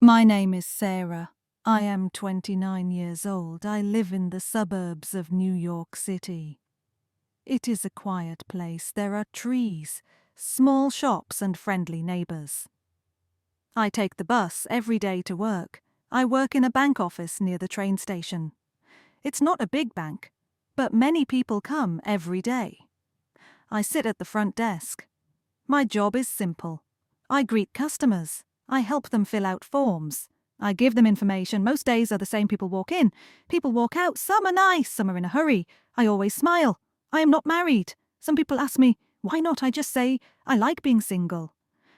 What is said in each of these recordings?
My name is Sarah. I am 29 years old. I live in the suburbs of New York City. It is a quiet place. There are trees, small shops, and friendly neighbors. I take the bus every day to work. I work in a bank office near the train station. It's not a big bank, but many people come every day. I sit at the front desk. My job is simple. I greet customers. I help them fill out forms. I give them information. Most days are the same. People walk in. People walk out. Some are nice. Some are in a hurry. I always smile. I am not married. Some people ask me, why not? I just say, I like being single.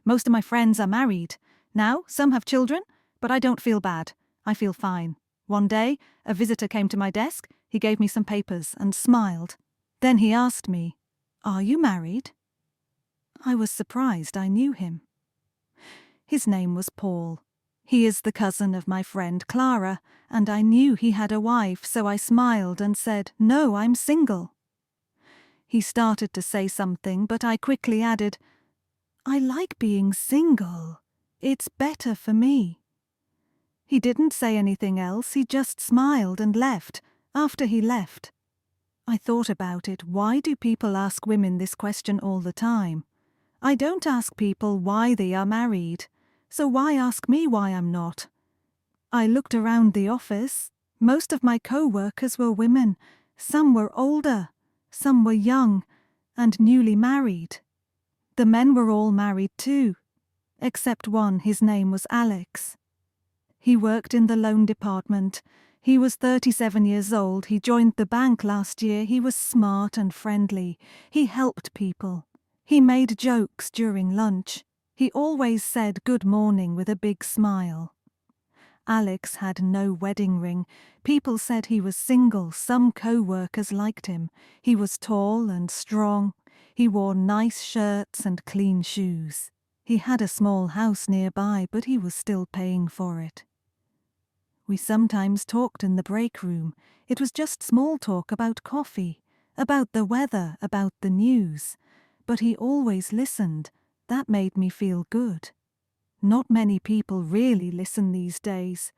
Most of my friends are married. Now, some have children, but I don't feel bad. I feel fine. One day, a visitor came to my desk. He gave me some papers and smiled. Then he asked me, "Are you married?" I was surprised I knew him. His name was Paul. He is the cousin of my friend Clara, and I knew he had a wife, so I smiled and said, "No, I'm single." He started to say something, but I quickly added, "I like being single. It's better for me." He didn't say anything else. He just smiled and left. After he left, I thought about it. Why do people ask women this question all the time? I don't ask people why they are married, so why ask me why I'm not? I looked around the office. Most of my coworkers were women. Some were older, some were young, and newly married. The men were all married too, except one. His name was Alex. He worked in the loan department. He was 37 years old. He joined the bank last year. He was smart and friendly. He helped people. He made jokes during lunch. He always said good morning with a big smile. Alex had no wedding ring. People said he was single. Some co-workers liked him. He was tall and strong. He wore nice shirts and clean shoes. He had a small house nearby, but he was still paying for it. We sometimes talked in the break room. It was just small talk about coffee, about the weather, about the news. But he always listened. That made me feel good. Not many people really listen these days.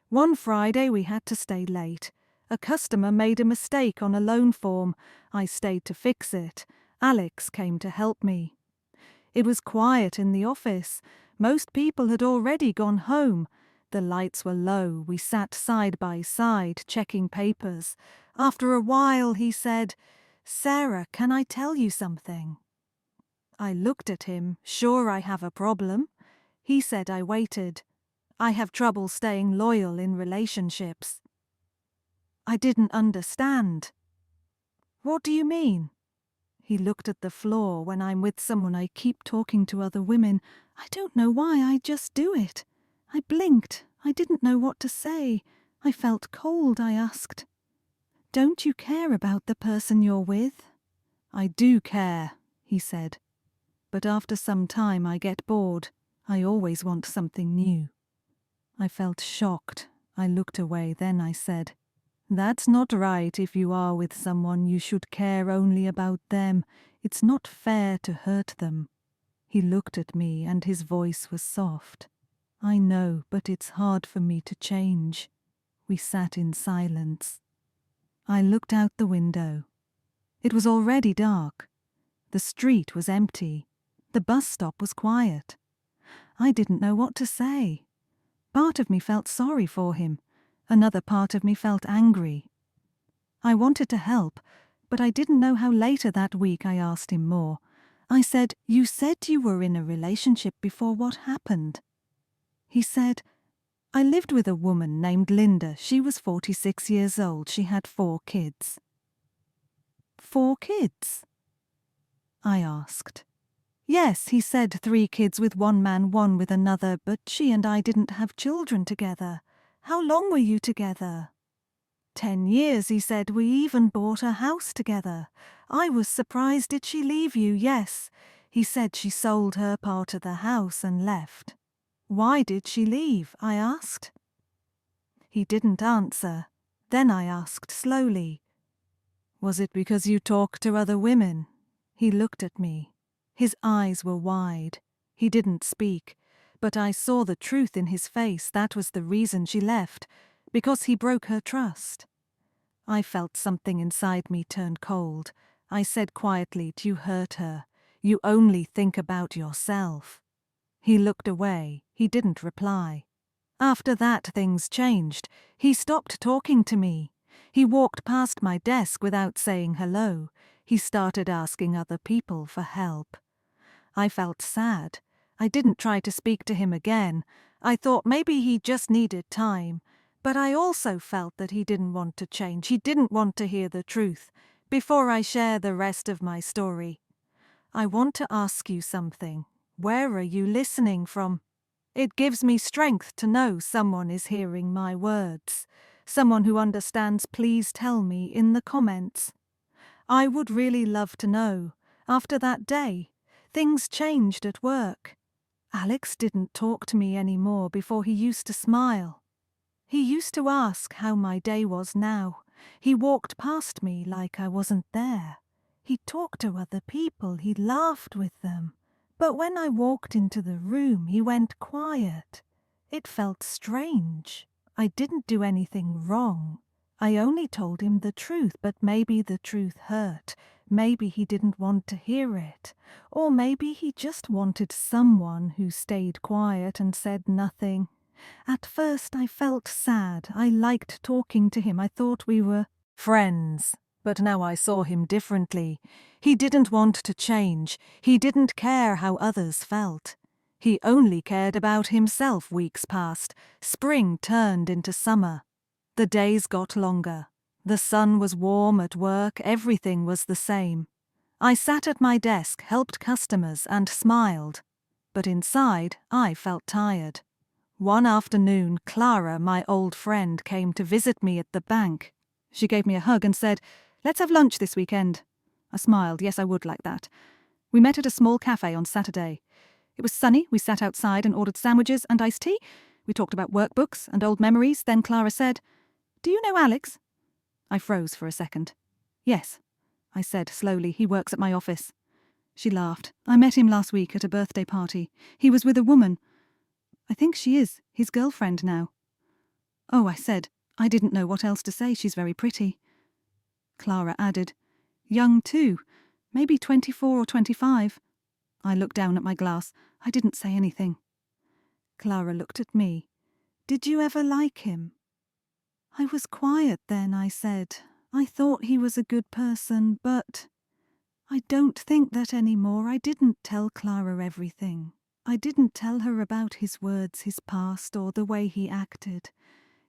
One Friday we had to stay late. A customer made a mistake on a loan form. I stayed to fix it. Alex came to help me. It was quiet in the office. Most people had already gone home. The lights were low. We sat side by side, checking papers. After a while he said, "Sarah, can I tell you something?" I looked at him, sure I have a problem. He said I waited. I have trouble staying loyal in relationships. I didn't understand. What do you mean? He looked at the floor. When I'm with someone, I keep talking to other women. I don't know why, I just do it. I blinked. I didn't know what to say. I felt cold. I asked, "Don't you care about the person you're with?" "I do care," he said. "But after some time I get bored. I always want something new." I felt shocked. I looked away. Then I said, "That's not right. If you are with someone, you should care only about them. It's not fair to hurt them." He looked at me and his voice was soft. "I know, but it's hard for me to change." We sat in silence. I looked out the window. It was already dark. The street was empty. The bus stop was quiet. I didn't know what to say. Part of me felt sorry for him. Another part of me felt angry. I wanted to help, but I didn't know how. Later that week I asked him more. I said, "You said you were in a relationship before. What happened?" He said, "I lived with a woman named Linda. She was 46 years old. She had 4 kids." "4 kids?" I asked. "Yes," he said, 3 kids with one man, 1 with another, but she and I didn't have children together. "How long were you together?" 10 years, he said. "We even bought a house together." I was surprised. "Did she leave you?" "Yes." He said she sold her part of the house and left. "Why did she leave?" I asked. He didn't answer. Then I asked slowly, "Was it because you talked to other women?" He looked at me. His eyes were wide. He didn't speak, But I saw the truth in his face. That was the reason she left, because he broke her trust. I felt something inside me turn cold. I said quietly, "You hurt her. You only think about yourself." He looked away. He didn't reply. After that, things changed. He stopped talking to me. He walked past my desk without saying hello. He started asking other people for help. I felt sad. I didn't try to speak to him again. I thought maybe he just needed time. But I also felt that he didn't want to change. He didn't want to hear the truth. Before I share the rest of my story, I want to ask you something. Where are you listening from? It gives me strength to know someone is hearing my words. Someone who understands. Please tell me in the comments. I would really love to know. After that day, things changed at work. Alex didn't talk to me anymore. Before, he used to smile. He used to ask how my day was now. He walked past me like I wasn't there. He talked to other people. He laughed with them. But when I walked into the room, he went quiet. It felt strange. I didn't do anything wrong. I only told him the truth, but maybe the truth hurt. Maybe he didn't want to hear it. Or maybe he just wanted someone who stayed quiet and said nothing. At first I felt sad. I liked talking to him. I thought we were friends. But now I saw him differently. He didn't want to change. He didn't care how others felt. He only cared about himself. Weeks passed. Spring turned into summer. The days got longer. The sun was warm at work. Everything was the same. I sat at my desk, helped customers, and smiled. But inside, I felt tired. One afternoon, Clara, my old friend, came to visit me at the bank. She gave me a hug and said, "Let's have lunch this weekend." I smiled. Yes, I would like that. We met at a small cafe on Saturday. It was sunny. We sat outside and ordered sandwiches and iced tea. We talked about workbooks and old memories. Then Clara said, "Do you know Alex?" I froze for a second. "Yes," I said slowly. "He works at my office." She laughed. "I met him last week at a birthday party. He was with a woman. I think she is his girlfriend now." "Oh," I said. I didn't know what else to say. "She's very pretty." Clara added, "Young too. Maybe 24 or 25. I looked down at my glass. I didn't say anything. Clara looked at me. "Did you ever like him?" I was quiet then. I said, "I thought he was a good person, but I don't think that anymore." I didn't tell Clara everything. I didn't tell her about his words, his past, or the way he acted.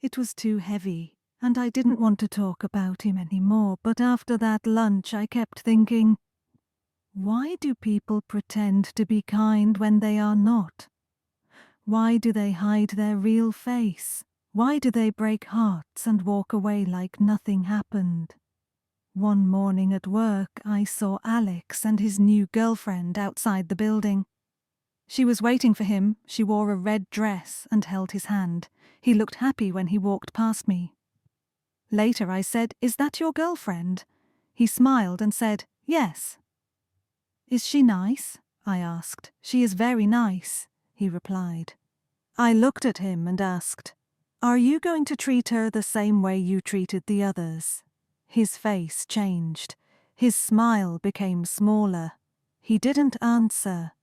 It was too heavy, and I didn't want to talk about him anymore. But after that lunch, I kept thinking, why do people pretend to be kind when they are not? Why do they hide their real face? Why do they break hearts and walk away like nothing happened? One morning at work, I saw Alex and his new girlfriend outside the building. She was waiting for him. She wore a red dress and held his hand. He looked happy when he walked past me. Later I said, "Is that your girlfriend?" He smiled and said, "Yes." "Is she nice?" I asked. "She is very nice," he replied. I looked at him and asked, "Are you going to treat her the same way you treated the others?" His face changed. His smile became smaller. He didn't answer,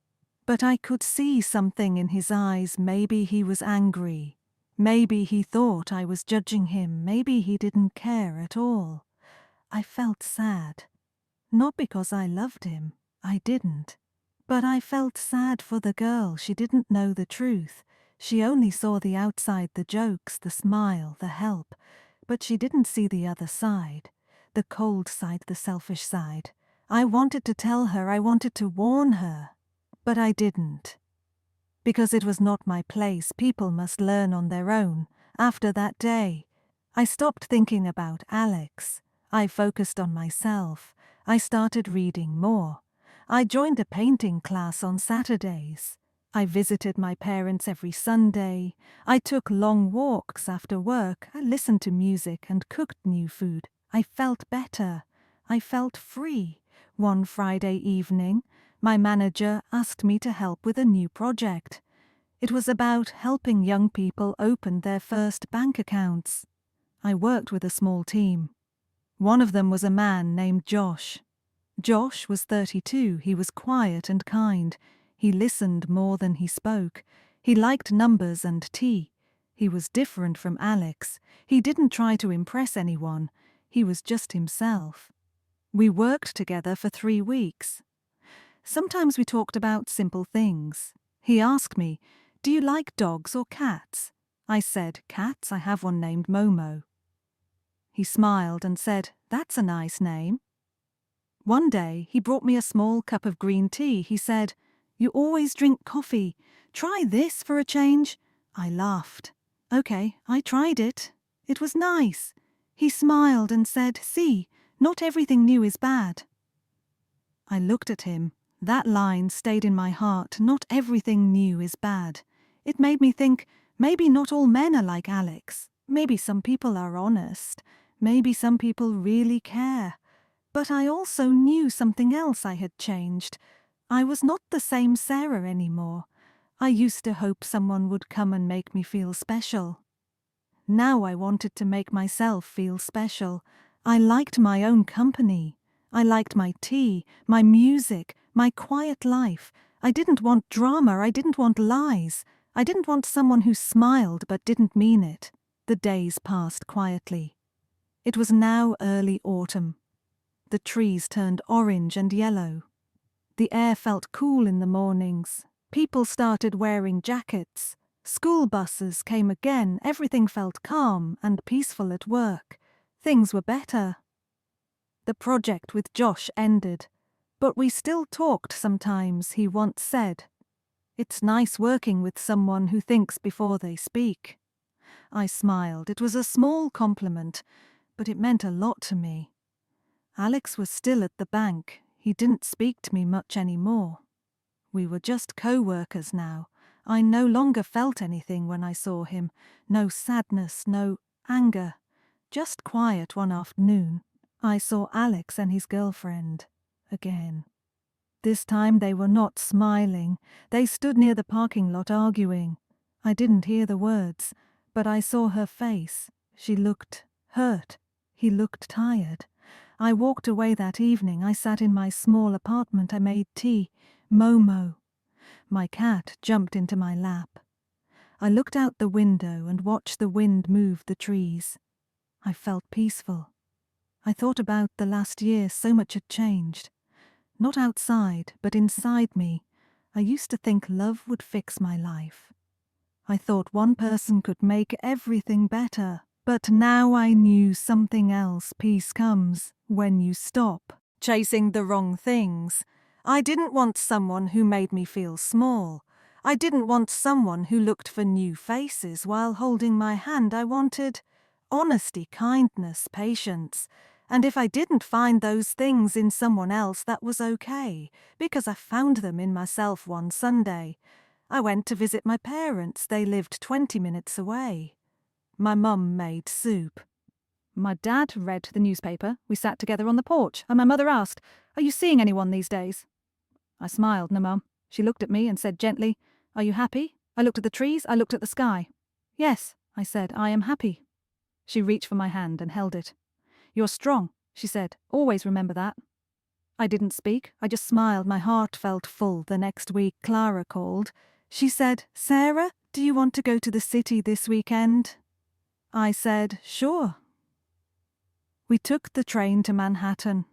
but I could see something in his eyes. Maybe he was angry. Maybe he thought I was judging him. Maybe he didn't care at all. I felt sad. Not because I loved him. I didn't. But I felt sad for the girl. She didn't know the truth. She only saw the outside, the jokes, the smile, the help. But she didn't see the other side. The cold side, the selfish side. I wanted to tell her. I wanted to warn her. But I didn't. Because it was not my place. People must learn on their own. After that day, I stopped thinking about Alex. I focused on myself. I started reading more. I joined a painting class on Saturdays. I visited my parents every Sunday. I took long walks after work. I listened to music and cooked new food. I felt better. I felt free. One Friday evening, my manager asked me to help with a new project. It was about helping young people open their first bank accounts. I worked with a small team. One of them was a man named Josh. Josh was 32. He was quiet and kind. He listened more than he spoke. He liked numbers and tea. He was different from Alex. He didn't try to impress anyone. He was just himself. We worked together for 3 weeks. Sometimes we talked about simple things. He asked me, "Do you like dogs or cats?" I said, "Cats, I have one named Momo." He smiled and said, "That's a nice name." One day, he brought me a small cup of green tea. He said, "You always drink coffee. Try this for a change." I laughed. Okay, I tried it. It was nice. He smiled and said, "See, not everything new is bad." I looked at him. That line stayed in my heart. Not everything new is bad. It made me think, maybe not all men are like Alex. Maybe some people are honest. Maybe some people really care. But I also knew something else I had changed. I was not the same Sarah anymore. I used to hope someone would come and make me feel special. Now I wanted to make myself feel special. I liked my own company. I liked my tea, my music, my quiet life. I didn't want drama. I didn't want lies. I didn't want someone who smiled but didn't mean it. The days passed quietly. It was now early autumn. The trees turned orange and yellow. The air felt cool in the mornings. People started wearing jackets. School buses came again. Everything felt calm and peaceful at work. Things were better. The project with Josh ended, but we still talked sometimes, he once said. It's nice working with someone who thinks before they speak. I smiled. It was a small compliment, but it meant a lot to me. Alex was still at the bank. He didn't speak to me much anymore. We were just co-workers now. I no longer felt anything when I saw him. No sadness, no anger. Just quiet one afternoon. I saw Alex and his girlfriend again. This time they were not smiling. They stood near the parking lot arguing. I didn't hear the words, but I saw her face. She looked hurt. He looked tired. I walked away that evening. I sat in my small apartment. I made tea. Momo. My cat jumped into my lap. I looked out the window and watched the wind move the trees. I felt peaceful. I thought about the last year. So much had changed. Not outside, but inside me. I used to think love would fix my life. I thought one person could make everything better. But now I knew something else. Peace comes when you stop chasing the wrong things. I didn't want someone who made me feel small. I didn't want someone who looked for new faces while holding my hand. I wanted honesty, kindness, patience. And if I didn't find those things in someone else, that was okay, because I found them in myself one Sunday. I went to visit my parents. They lived 20 minutes away. My mum made soup. My dad read the newspaper. We sat together on the porch, and my mother asked, "Are you seeing anyone these days?" I smiled. "No, Mum." She looked at me and said gently, "Are you happy?" I looked at the trees. I looked at the sky. "Yes," I said, "I am happy." She reached for my hand and held it. "You're strong," she said. "Always remember that." I didn't speak. I just smiled. My heart felt full. The next week, Clara called. She said, "Sarah, do you want to go to the city this weekend?" I said, "Sure." We took the train to Manhattan.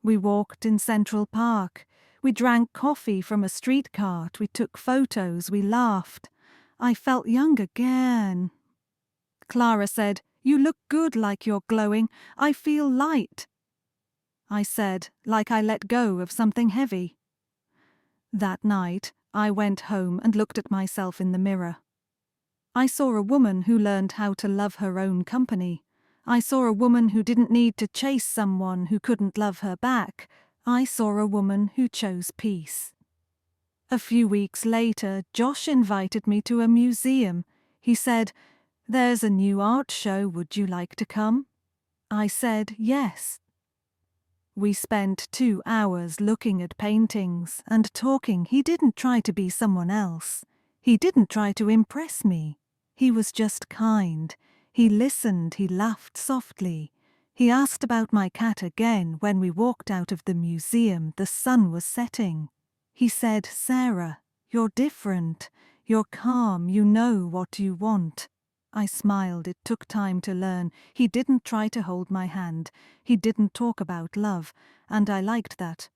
We walked in Central Park. We drank coffee from a street cart. We took photos. We laughed. I felt young again. Clara said, "You look good, like you're glowing. I feel light." I said, like I let go of something heavy. That night, I went home and looked at myself in the mirror. I saw a woman who learned how to love her own company. I saw a woman who didn't need to chase someone who couldn't love her back. I saw a woman who chose peace. A few weeks later, Josh invited me to a museum. He said, "There's a new art show. Would you like to come?" I said yes. We spent 2 hours looking at paintings and talking. He didn't try to be someone else. He didn't try to impress me. He was just kind. He listened, he laughed softly. He asked about my cat again when we walked out of the museum. The sun was setting. He said, "Sarah, you're different. You're calm. You know what you want." I smiled. It took time to learn. He didn't try to hold my hand. He didn't talk about love, and I liked that.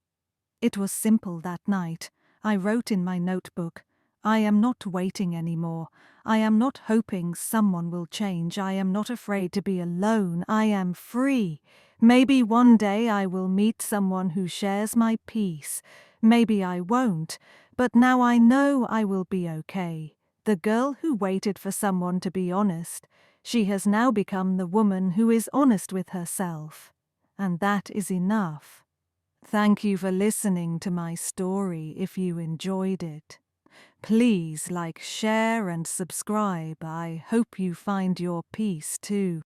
It was simple that night. I wrote in my notebook, "I am not waiting anymore. I am not hoping someone will change. I am not afraid to be alone. I am free. Maybe one day I will meet someone who shares my peace. Maybe I won't, but now I know I will be okay." The girl who waited for someone to be honest, she has now become the woman who is honest with herself. And that is enough. Thank you for listening to my story. If you enjoyed it, please like, share, and subscribe. I hope you find your peace too.